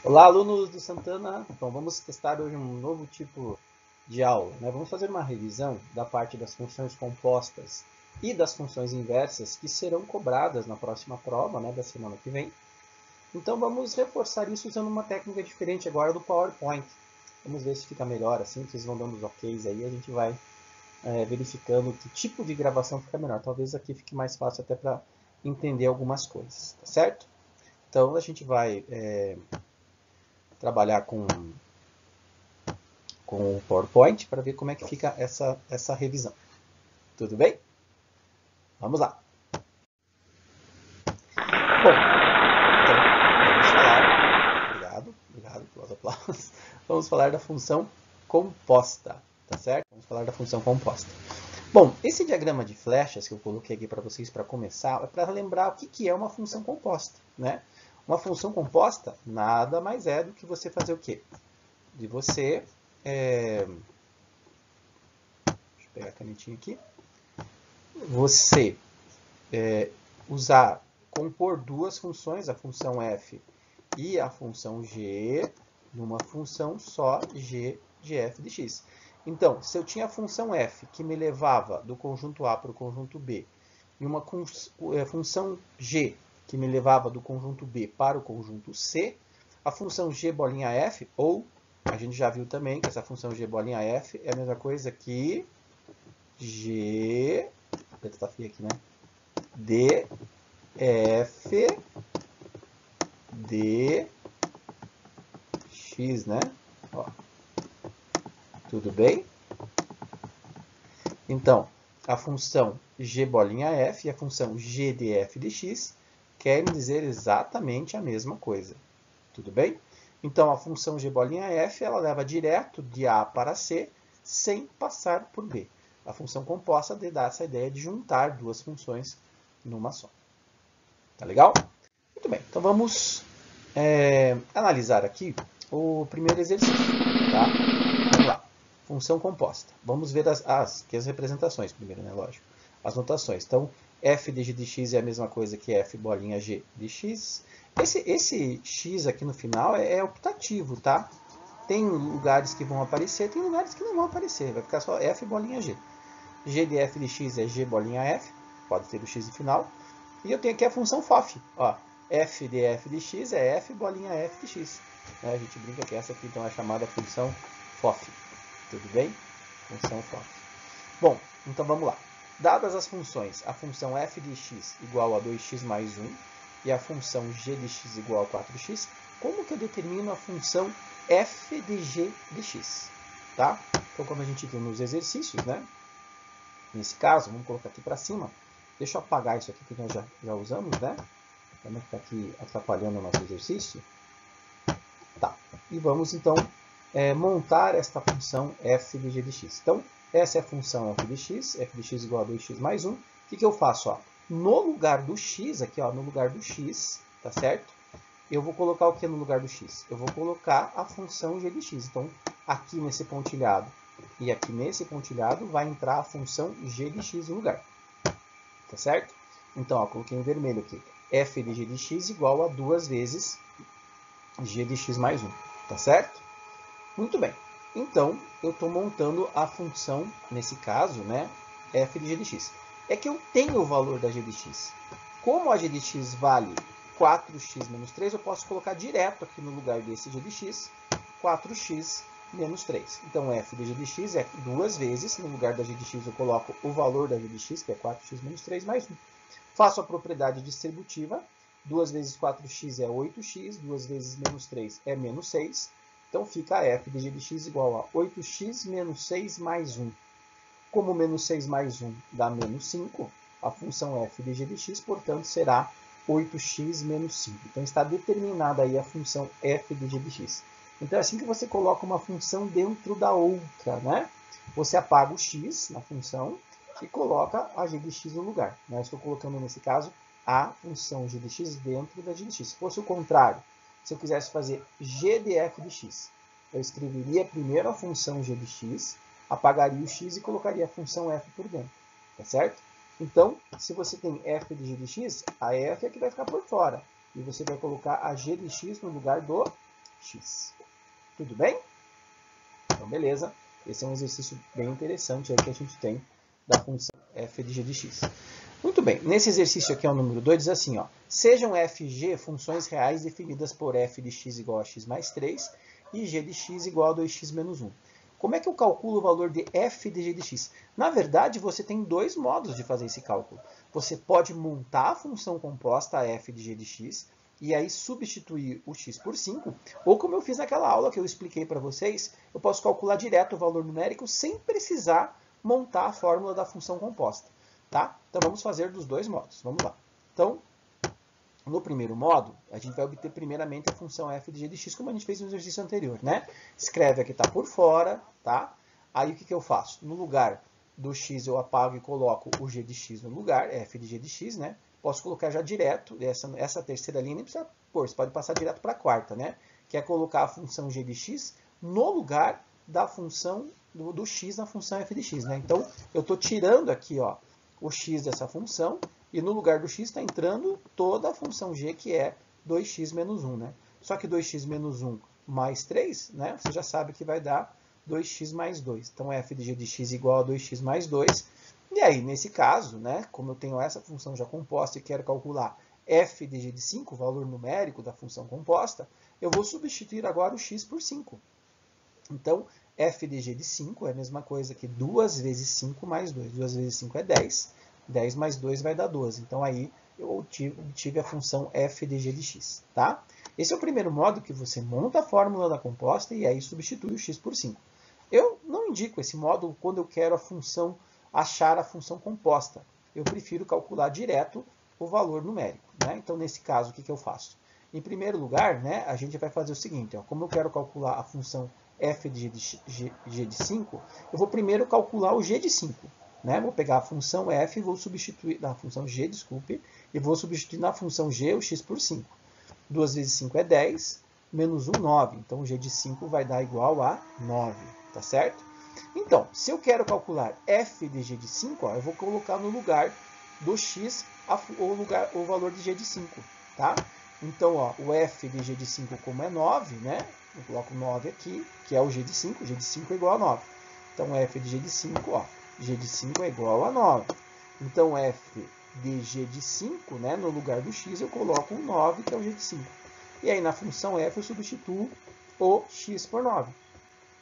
Olá, alunos do Santana. Então, vamos testar hoje um novo tipo de aula, né? Vamos fazer uma revisão da parte das funções compostas e das funções inversas que serão cobradas na próxima prova, né, da semana que vem. Então, vamos reforçar isso usando uma técnica diferente agora do PowerPoint. Vamos ver se fica melhor assim, vocês vão dando os OKs aí, a gente vai verificando que tipo de gravação fica melhor. Talvez aqui fique mais fácil até para entender algumas coisas, tá certo? Então, a gente vai trabalhar com o PowerPoint para ver como é que fica essa revisão. Tudo bem? Vamos lá. Bom, então vamos falar. Obrigado pelos aplausos. Vamos falar da função composta, tá certo? Vamos falar da função composta. Bom, esse diagrama de flechas que eu coloquei aqui para vocês para começar é para lembrar o que é uma função composta, né? Uma função composta nada mais é do que você fazer o quê? De você deixa eu pegar a canetinha aqui. Você compor duas funções, a função f e a função g, numa função só g de f de x. Então, se eu tinha a função f que me levava do conjunto A para o conjunto B, e uma função g que me levava do conjunto B para o conjunto C, a função g bolinha f, ou a gente já viu também que essa função g bolinha f é a mesma coisa que g, tá feio aqui, né? df dx, né? Ó, tudo bem? Então, a função g bolinha f e a função g df dx querem dizer exatamente a mesma coisa. Tudo bem? Então, a função g bolinha f ela leva direto de A para C sem passar por B. A função composta dá essa ideia de juntar duas funções numa só. Tá legal? Muito bem, então vamos analisar aqui o primeiro exercício. Tá? Vamos lá. Função composta. Vamos ver as representações primeiro, né? Lógico. As notações. Então, f de g de x é a mesma coisa que f bolinha g de x. Esse x aqui no final é optativo, tá? Tem lugares que vão aparecer, tem lugares que não vão aparecer. Vai ficar só f bolinha g. G de f de x é g bolinha f. Pode ter o x no final. E eu tenho aqui a função FOF. Ó, f de f de x é f bolinha f de x. A gente brinca que essa aqui então é chamada função FOF. Tudo bem? Função FOF. Bom, então vamos lá. Dadas as funções, a função f de x igual a 2x mais 1 e a função g de x igual a 4x, como que eu determino a função f de g de x? Tá? Então, como a gente viu nos exercícios, né? Nesse caso, vamos colocar aqui para cima. Deixa eu apagar isso aqui que nós já usamos, né? Também está aqui atrapalhando o nosso exercício. Tá. E vamos, então, montar esta função f de g de x. Então, essa é a função f de x igual a 2x mais 1. O que eu faço? Ó? No lugar do x, aqui, ó, no lugar do x, tá certo? Eu vou colocar o que no lugar do x? Eu vou colocar a função g de x. Então, aqui nesse pontilhado e aqui nesse pontilhado vai entrar a função g de x no lugar. Tá certo? Então, ó, coloquei em vermelho aqui. f de g de x igual a 2 vezes g de x mais 1. Tá certo? Muito bem. Então, eu estou montando a função, nesse caso, né, f de g de x. É que eu tenho o valor da g de x. Como a g de x vale 4x menos 3, eu posso colocar direto aqui no lugar desse g de x, 4x menos 3. Então, f de g de x é 2 vezes, no lugar da g de x eu coloco o valor da g de x, que é 4x menos 3, mais 1. Faço a propriedade distributiva, 2 vezes 4x é 8x, 2 vezes menos 3 é menos 6. Então, fica f de g de x igual a 8x menos 6 mais 1. Como menos 6 mais 1 dá menos 5, a função f de g de x, portanto, será 8x menos 5. Então, está determinada aí a função f de g de x. Então, é assim que você coloca uma função dentro da outra, né? Você apaga o x na função e coloca a g de x no lugar. Eu estou colocando, nesse caso, a função g de x dentro da g de x. Se fosse o contrário, se eu quisesse fazer g de f de x, eu escreveria primeiro a função g de x, apagaria o x e colocaria a função f por dentro. Tá certo? Então, se você tem f de g de x, a f é que vai ficar por fora. E você vai colocar a g de x no lugar do x. Tudo bem? Então, beleza. Esse é um exercício bem interessante aí que a gente tem da função f de g de x. Muito bem, nesse exercício aqui, o número 2, diz assim, ó, sejam f e g funções reais definidas por f de x igual a x mais 3 e g de x igual a 2x menos 1. Como é que eu calculo o valor de f de g de x? Na verdade, você tem dois modos de fazer esse cálculo. Você pode montar a função composta f de g de x e aí substituir o x por 5, ou como eu fiz naquela aula que eu expliquei para vocês, eu posso calcular direto o valor numérico sem precisar montar a fórmula da função composta. Tá? Então, vamos fazer dos dois modos. Vamos lá. Então, no primeiro modo, a gente vai obter primeiramente a função f de g de x, como a gente fez no exercício anterior, né? Escreve aqui, está por fora, tá? Aí, o que eu faço? No lugar do x, eu apago e coloco o g de x no lugar, f de g de x, né? Posso colocar já direto, essa terceira linha nem precisa pôr, você pode passar direto para a quarta, né? Que é colocar a função g de x no lugar da função do x na função f de x, né? Então, eu estou tirando aqui, ó, o x dessa função, e no lugar do x está entrando toda a função g, que é 2x menos 1. Né? Só que 2x menos 1 mais 3, né? Você já sabe que vai dar 2x mais 2. Então, f de g de x igual a 2x mais 2. E aí, nesse caso, né, como eu tenho essa função já composta e quero calcular f de g de 5, o valor numérico da função composta, eu vou substituir agora o x por 5. Então, f de g de 5 é a mesma coisa que 2 vezes 5 mais 2. 2 vezes 5 é 10. 10 mais 2 vai dar 12. Então, aí eu obtive a função f de g de x. Tá? Esse é o primeiro modo que você monta a fórmula da composta e aí substitui o x por 5. Eu não indico esse modo quando eu quero achar a função composta. Eu prefiro calcular direto o valor numérico. Né? Então, nesse caso, o que eu faço? Em primeiro lugar, né, a gente vai fazer o seguinte. Ó, como eu quero calcular a função f de g de 5, eu vou primeiro calcular o g de 5. Né? Vou pegar a função f e vou substituir na função g, desculpe, e vou substituir na função g o x por 5. 2 vezes 5 é 10, menos 1, 9. Então, o g de 5 vai dar igual a 9, tá certo? Então, se eu quero calcular f de g de 5, ó, eu vou colocar no lugar do x o valor de g de 5, tá? Então, ó, o f de g de 5 como é 9, né? Eu coloco 9 aqui, que é o g de 5. G de 5 é igual a 9. Então, f de g de 5, ó, g de 5 é igual a 9. Então, f de g de 5, né, no lugar do x, eu coloco o 9, que é o g de 5. E aí, na função f, eu substituo o x por 9.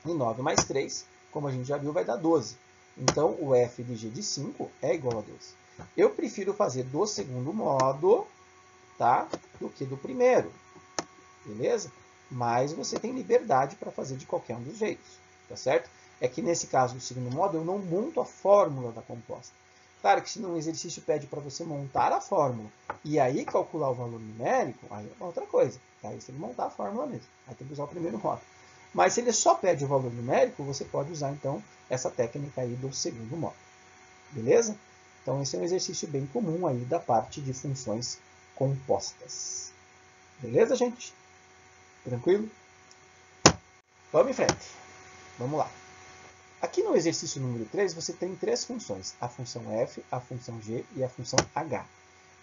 E 9 mais 3, como a gente já viu, vai dar 12. Então, o f de g de 5 é igual a 12. Eu prefiro fazer do segundo modo, tá, do que do primeiro. Beleza? Mas você tem liberdade para fazer de qualquer um dos jeitos, tá certo? É que nesse caso do segundo modo, eu não monto a fórmula da composta. Claro que se um exercício pede para você montar a fórmula e aí calcular o valor numérico, aí é outra coisa. Tá? Aí você tem que montar a fórmula mesmo. Aí tem que usar o primeiro modo. Mas se ele só pede o valor numérico, você pode usar então essa técnica aí do segundo modo. Beleza? Então esse é um exercício bem comum aí da parte de funções compostas. Beleza, gente? Tranquilo? Vamos em frente. Vamos lá. Aqui no exercício número 3, você tem três funções. A função f, a função g e a função h.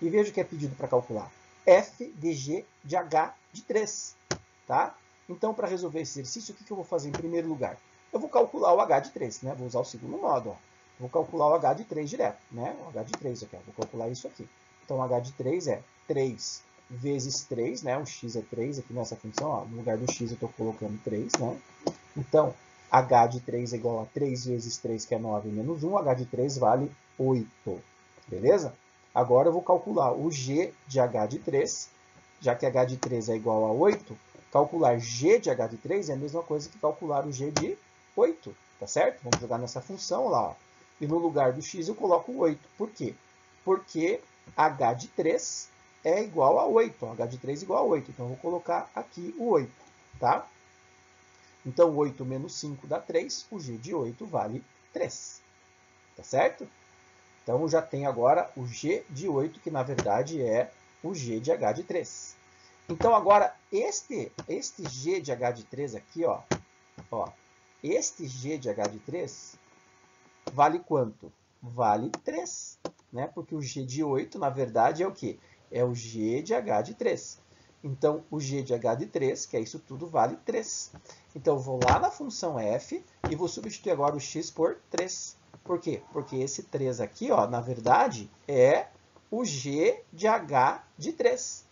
E veja que é pedido para calcular f de g de h de 3. Tá? Então, para resolver esse exercício, o que eu vou fazer em primeiro lugar? Eu vou calcular o h de 3. Né? Vou usar o segundo modo. Ó. Vou calcular o h de 3 direto. Né? O h de 3 aqui. Ó. Vou calcular isso aqui. Então, o h de 3 é 3 vezes 3, né? O x é 3 aqui nessa função, ó. No lugar do x eu estou colocando 3, né? Então, h de 3 é igual a 3 vezes 3, que é 9, menos 1. H de 3 vale 8, beleza? Agora eu vou calcular o g de h de 3, já que h de 3 é igual a 8, calcular g de h de 3 é a mesma coisa que calcular o g de 8, tá certo? Vamos jogar nessa função lá, ó. E no lugar do x eu coloco 8. Por quê? Porque h de 3 é igual a 8. H de 3 é igual a 8. Então, eu vou colocar aqui o 8. Tá? Então, 8 menos 5 dá 3. O g de 8 vale 3. Tá certo? Então, já tem agora o g de 8, que na verdade é o g de h de 3. Então, agora, este g de h de 3 aqui, ó, este g de h de 3 vale quanto? Vale 3. Né? Porque o g de 8, na verdade, é o quê? É o g de h de 3. Então, o g de h de 3, que é isso tudo, vale 3. Então, eu vou lá na função f e vou substituir agora o x por 3. Por quê? Porque esse 3 aqui, ó, na verdade, é o g de h de 3.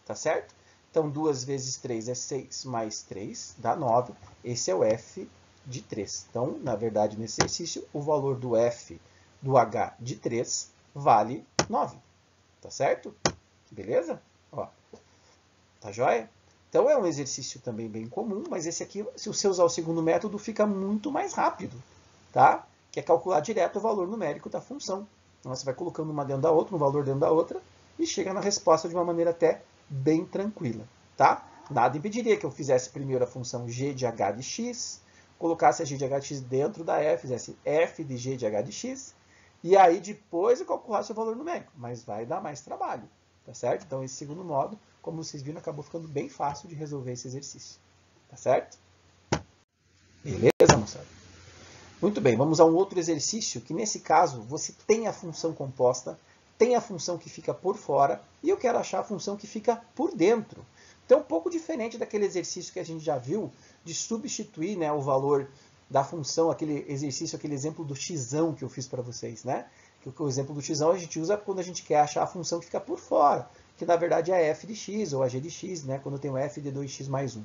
Tá certo? Então, 2 vezes 3 é 6, mais 3 dá 9. Esse é o f de 3. Então, na verdade, nesse exercício, o valor do f do h de 3 vale 9. Tá certo? Beleza? Ó, tá joia? Então, é um exercício também bem comum, mas esse aqui, se você usar o segundo método, fica muito mais rápido, tá? Que é calcular direto o valor numérico da função. Então, você vai colocando uma dentro da outra, um valor dentro da outra, e chega na resposta de uma maneira até bem tranquila, tá? Nada impediria que eu fizesse primeiro a função g de h de x, colocasse a g de h de x dentro da f, fizesse f de g de h de x, e aí depois eu calculasse o valor numérico, mas vai dar mais trabalho, tá certo? Então, esse segundo modo, como vocês viram, acabou ficando bem fácil de resolver esse exercício, tá certo? Beleza, moçada? Muito bem, vamos a um outro exercício, que nesse caso você tem a função composta, tem a função que fica por fora, e eu quero achar a função que fica por dentro. Então, um pouco diferente daquele exercício que a gente já viu, de substituir, né, o valor da função, aquele exercício, aquele exemplo do xão que eu fiz para vocês, né? Que o exemplo do xão a gente usa quando a gente quer achar a função que fica por fora, que na verdade é a f de x ou a g de x, né? Quando eu tenho f de 2x mais 1.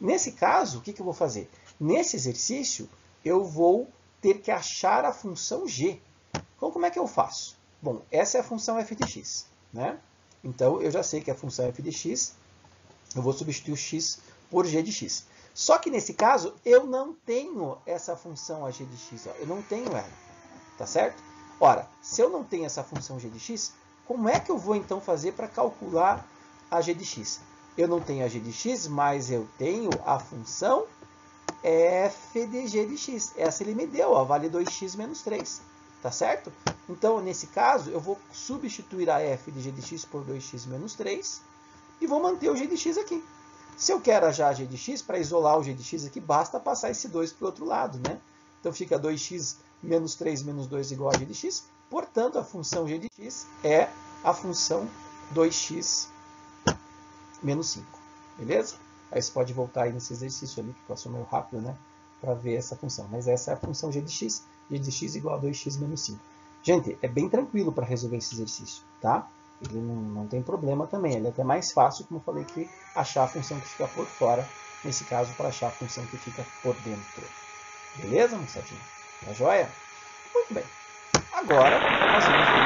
Nesse caso, o que eu vou fazer? Nesse exercício, eu vou ter que achar a função g. Então, como é que eu faço? Bom, essa é a função f de x, né? Então, eu já sei que a função f de x, eu vou substituir o x por g de x. Só que nesse caso, eu não tenho essa função a g de x, ó. Eu não tenho ela, tá certo? Ora, se eu não tenho essa função g de x, como é que eu vou então fazer para calcular a g de x? Eu não tenho a g de x, mas eu tenho a função f de g de x. Essa ele me deu, ó, vale 2x menos 3. Tá certo? Então, nesse caso, eu vou substituir a f de g de x por 2x menos 3 e vou manter o g de x aqui. Se eu quero achar g de x, para isolar o g de x aqui, basta passar esse 2 para o outro lado, né? Então, fica 2x menos 3 menos 2 igual a g de x. Portanto, a função g de x é a função 2x menos 5. Beleza? Aí você pode voltar aí nesse exercício ali, que passou meio rápido, né? Para ver essa função. Mas essa é a função g de x igual a 2x menos 5. Gente, é bem tranquilo para resolver esse exercício, tá? Ele não tem problema também. Ele é até mais fácil, como eu falei, que achar a função que fica por fora. Nesse caso, para achar a função que fica por dentro. Beleza, moçadinha? Tá joia? Muito bem. Agora, nós vamos ver.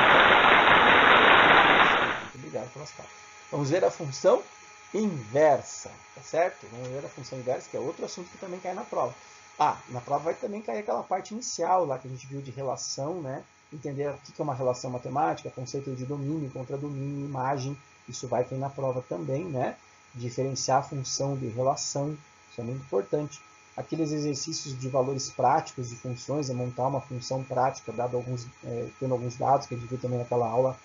Muito obrigado pelas palavras. Vamos ver a função inversa, tá certo? Vamos ver a função inversa, que é outro assunto que também cai na prova. Ah, na prova vai também cair aquela parte inicial lá que a gente viu de relação, né? Entender o que é uma relação matemática, conceito de domínio, contradomínio, imagem, isso vai cair na prova também, né? Diferenciar a função de relação, isso é muito importante. Aqueles exercícios de valores práticos de funções, é montar uma função prática, tendo alguns dados que a gente viu também naquela aula.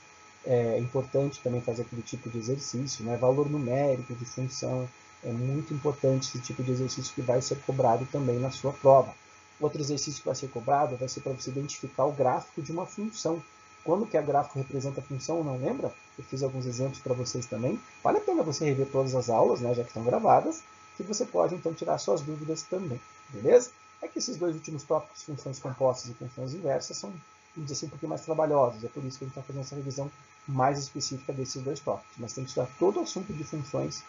É importante também fazer aquele tipo de exercício, né? Valor numérico de função, é muito importante esse tipo de exercício que vai ser cobrado também na sua prova. Outro exercício que vai ser cobrado vai ser para você identificar o gráfico de uma função. Quando que a gráfico representa a função, não lembra? Eu fiz alguns exemplos para vocês também. Vale a pena você rever todas as aulas, né, já que estão gravadas, que você pode então tirar suas dúvidas também, beleza? É que esses dois últimos tópicos, funções compostas e funções inversas, são, vamos dizer assim, um pouquinho mais trabalhosos. É por isso que a gente está fazendo essa revisão mais específica desses dois tópicos. Mas tem que estudar todo o assunto de funções,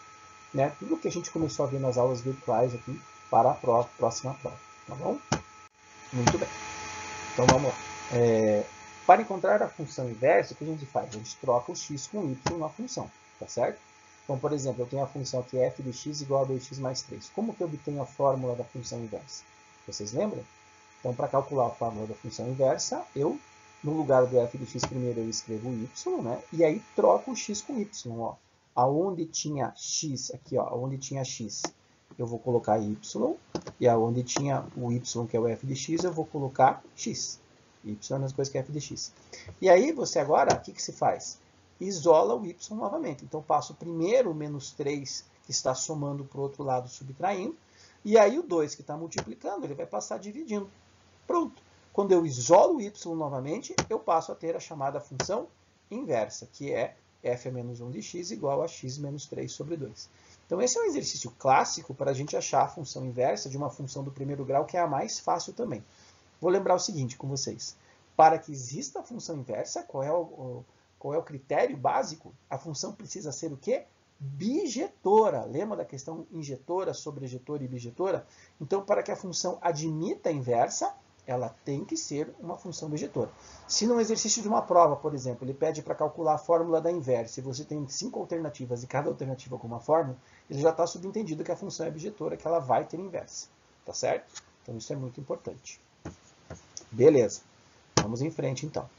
né? Tudo que a gente começou a ver nas aulas virtuais aqui para a próxima prova, tá bom? Muito bem. Então vamos lá. Para encontrar a função inversa, o que a gente faz? A gente troca o x com o y na função, tá certo? Então, por exemplo, eu tenho a função aqui f de x igual a 2x mais 3. Como que eu obtenho a fórmula da função inversa? Vocês lembram? Então, para calcular a fórmula da função inversa, no lugar do f de x, primeiro eu escrevo o y, né? E aí troco o x com y, ó. Aonde tinha x, aqui, ó, aonde tinha x, eu vou colocar y, e aonde tinha o y, que é o f de x, eu vou colocar x. Y é a mesma coisa que f de x. E aí, você agora, o que se faz? Isola o y novamente. Então, passo primeiro o menos 3, que está somando para o outro lado, subtraindo, e aí o 2, que está multiplicando, ele vai passar dividindo. Pronto. Quando eu isolo o y novamente, eu passo a ter a chamada função inversa, que é f a menos 1 de x igual a x menos 3 sobre 2. Então, esse é um exercício clássico para a gente achar a função inversa de uma função do primeiro grau, que é a mais fácil também. Vou lembrar o seguinte com vocês. Para que exista a função inversa, qual é o critério básico? A função precisa ser o quê? Bijetora. Lembra da questão injetora, sobrejetora e bijetora? Então, para que a função admita a inversa, ela tem que ser uma função bijetora. Se num exercício de uma prova, por exemplo, ele pede para calcular a fórmula da inversa e você tem 5 alternativas e cada alternativa com uma fórmula, ele já está subentendido que a função é bijetora, que ela vai ter inversa. Tá certo? Então, isso é muito importante. Beleza. Vamos em frente, então.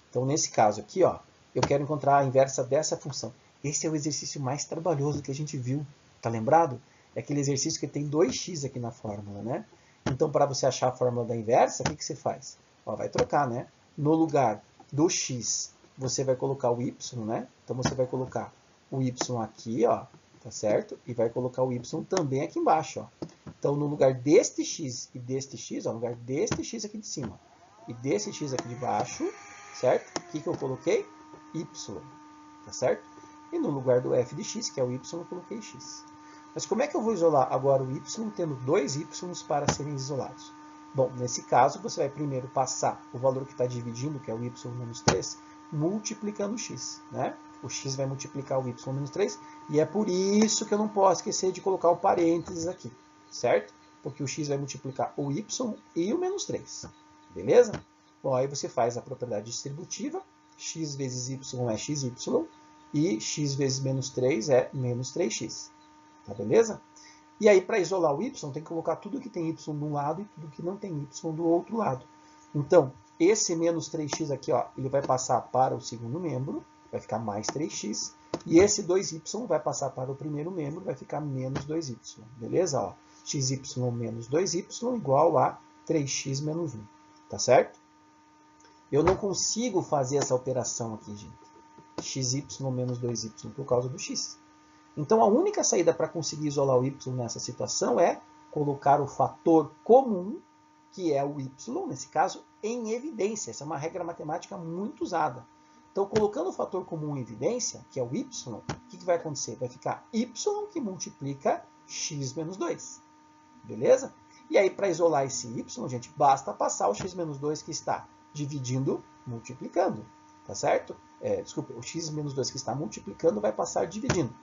Então, nesse caso aqui, ó, eu quero encontrar a inversa dessa função. Esse é o exercício mais trabalhoso que a gente viu. Tá lembrado? É aquele exercício que tem 2x aqui na fórmula, né? Então, para você achar a fórmula da inversa, o que você faz? Ó, vai trocar, né? No lugar do x, você vai colocar o y, né? Então, você vai colocar o y aqui, ó, tá certo? E vai colocar o y também aqui embaixo, ó. Então, no lugar deste x e deste x, ó, no lugar deste x aqui de cima e desse x aqui de baixo, certo? O que eu coloquei? Y, tá certo? E no lugar do f de x, que é o y, eu coloquei x. Mas como é que eu vou isolar agora o y, tendo dois y para serem isolados? Bom, nesse caso, você vai primeiro passar o valor que está dividindo, que é o y menos 3, multiplicando o x, né? O x vai multiplicar o y menos 3, e é por isso que eu não posso esquecer de colocar o parênteses aqui, certo? Porque o x vai multiplicar o y e o menos 3, beleza? Bom, aí você faz a propriedade distributiva, x vezes y é xy, e x vezes menos 3 é menos 3x. Tá, beleza? E aí, para isolar o y, tem que colocar tudo que tem y de um lado e tudo que não tem y do outro lado. Então, esse menos 3x aqui, ó, ele vai passar para o segundo membro, vai ficar mais 3x. E esse 2y vai passar para o primeiro membro, vai ficar menos 2y. Beleza? Ó, xy menos 2y igual a 3x menos 1. Tá certo? Eu não consigo fazer essa operação aqui, gente. xy menos 2y por causa do x. Então, a única saída para conseguir isolar o y nessa situação é colocar o fator comum, que é o y, nesse caso, em evidência. Essa é uma regra matemática muito usada. Então, colocando o fator comum em evidência, que é o y, o que vai acontecer? Vai ficar y que multiplica x menos 2. Beleza? E aí, para isolar esse y, gente, basta passar o x menos 2 que está dividindo, multiplicando. Tá certo? Desculpa, o x menos 2 que está multiplicando vai passar dividindo.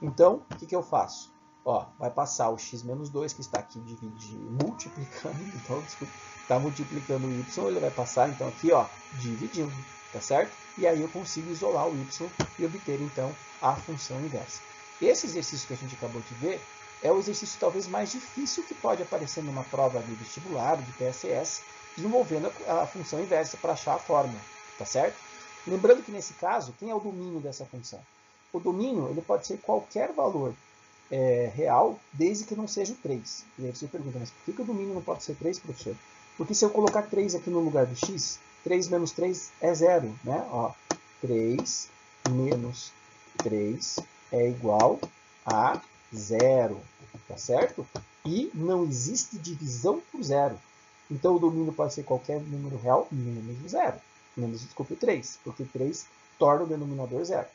Então, o que eu faço? Ó, vai passar o x menos 2, que está aqui multiplicando. Então, desculpa, está multiplicando o y, ele vai passar, então, aqui, ó, dividindo. Tá certo? E aí eu consigo isolar o y e obter, então, a função inversa. Esse exercício que a gente acabou de ver é o exercício talvez mais difícil que pode aparecer numa prova de vestibular, de PSS, envolvendo a função inversa para achar a fórmula. Tá certo? Lembrando que, nesse caso, quem é o domínio dessa função? O domínio ele pode ser qualquer valor real, desde que não seja o 3. E aí você pergunta, mas por que o domínio não pode ser 3, professor? Porque se eu colocar 3 aqui no lugar do x, 3 menos 3 é 0. Né? Ó, 3 menos 3 é igual a 0. Tá certo? E não existe divisão por 0. Então o domínio pode ser qualquer número real menos o 0. Desculpe, o 3, porque 3 torna o denominador 0.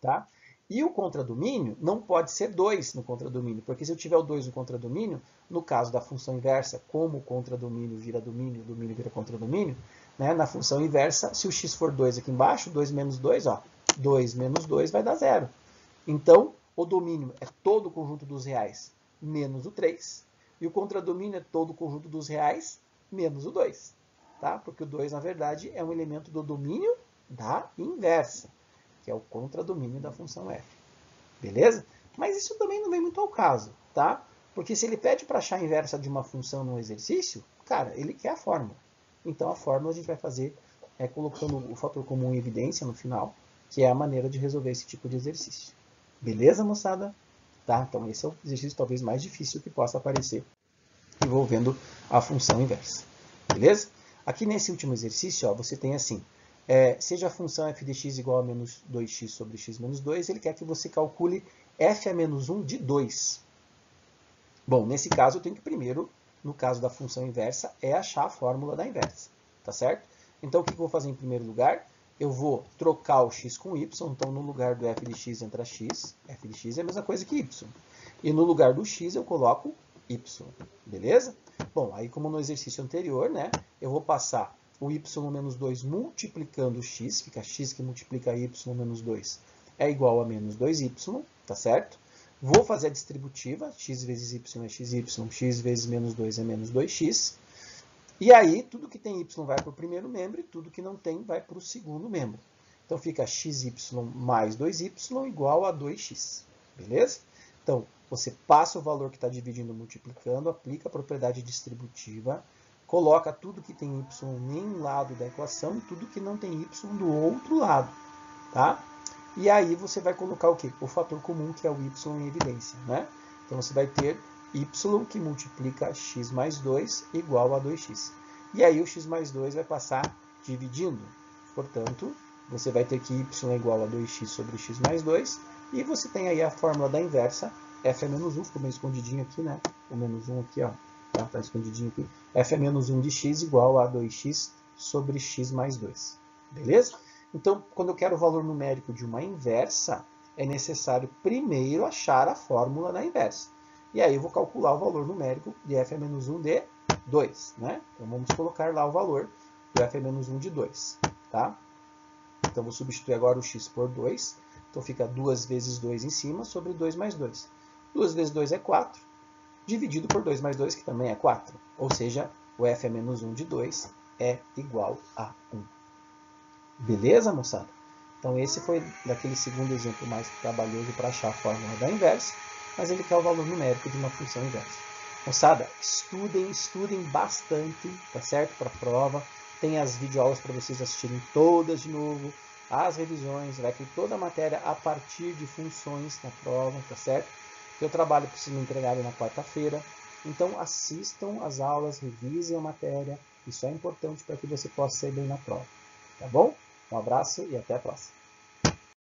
Tá? E o contradomínio não pode ser 2 no contradomínio, porque se eu tiver o 2 no contradomínio, no caso da função inversa, como o contradomínio vira domínio, o domínio vira contradomínio, né? Na função inversa, se o x for 2 aqui embaixo, 2 menos 2, ó, 2 menos 2 vai dar 0. Então, o domínio é todo o conjunto dos reais menos o 3, e o contradomínio é todo o conjunto dos reais menos o 2. Tá? Porque o 2, na verdade, é um elemento do domínio da inversa, que é o contradomínio da função f. Beleza? Mas isso também não vem muito ao caso, tá? Porque se ele pede para achar a inversa de uma função no exercício, cara, ele quer a fórmula. Então a fórmula a gente vai fazer colocando o fator comum em evidência no final, que é a maneira de resolver esse tipo de exercício. Beleza, moçada? Tá? Então esse é o exercício talvez mais difícil que possa aparecer envolvendo a função inversa. Beleza? Aqui nesse último exercício, ó, você tem assim, seja a função f de x igual a menos 2x sobre x menos 2, ele quer que você calcule f a menos 1 de 2. Bom, nesse caso eu tenho que primeiro, no caso da função inversa, achar a fórmula da inversa. Tá certo? Então o que eu vou fazer em primeiro lugar? eu vou trocar o x com y, então no lugar do f de x entra x, f de x é a mesma coisa que y. E no lugar do x eu coloco y, beleza? Bom, aí como no exercício anterior, né, eu vou passar o y menos 2 multiplicando o x, fica x que multiplica y menos 2 é igual a menos 2y, tá certo? Vou fazer a distributiva, x vezes y é xy, x vezes menos 2 é menos 2x. E aí, tudo que tem y vai para o primeiro membro e tudo que não tem vai para o segundo membro. Então, fica xy mais 2y igual a 2x, beleza? Então, você passa o valor que está dividindo multiplicando, aplica a propriedade distributiva, coloca tudo que tem y em um lado da equação e tudo que não tem y do outro lado, tá? E aí você vai colocar o quê? O fator comum, que é o y em evidência, né? Então, você vai ter y que multiplica x mais 2 igual a 2x. E aí o x mais 2 vai passar dividindo. Portanto, você vai ter que y é igual a 2x sobre x mais 2. E você tem aí a fórmula da inversa. F é menos 1, ficou meio escondidinho aqui, né? O menos 1 aqui, ó. Tá escondidinho aqui. F é menos 1 de x igual a 2x sobre x mais 2. Beleza? Então, quando eu quero o valor numérico de uma inversa, é necessário primeiro achar a fórmula da inversa. E aí eu vou calcular o valor numérico de f é menos 1 de 2. Né? Então vamos colocar lá o valor do f é menos 1 de 2. Tá? Então vou substituir agora o x por 2. Então fica 2 vezes 2 em cima sobre 2 mais 2. 2 vezes 2 é 4, dividido por 2 mais 2, que também é 4. Ou seja, o f é menos 1 de 2 é igual a 1. Beleza, moçada? Então esse foi daquele segundo exemplo mais trabalhoso para achar a fórmula da inversa, mas ele quer o valor numérico de uma função inversa. Moçada, estudem bastante, tá certo? Para a prova. Tem as videoaulas para vocês assistirem todas de novo, as revisões, vai ter toda a matéria a partir de funções na prova, tá certo? Eu trabalho preciso entregar na quarta-feira, então assistam as aulas, revisem a matéria, isso é importante para que você possa sair bem na prova, tá bom? Um abraço e até a próxima.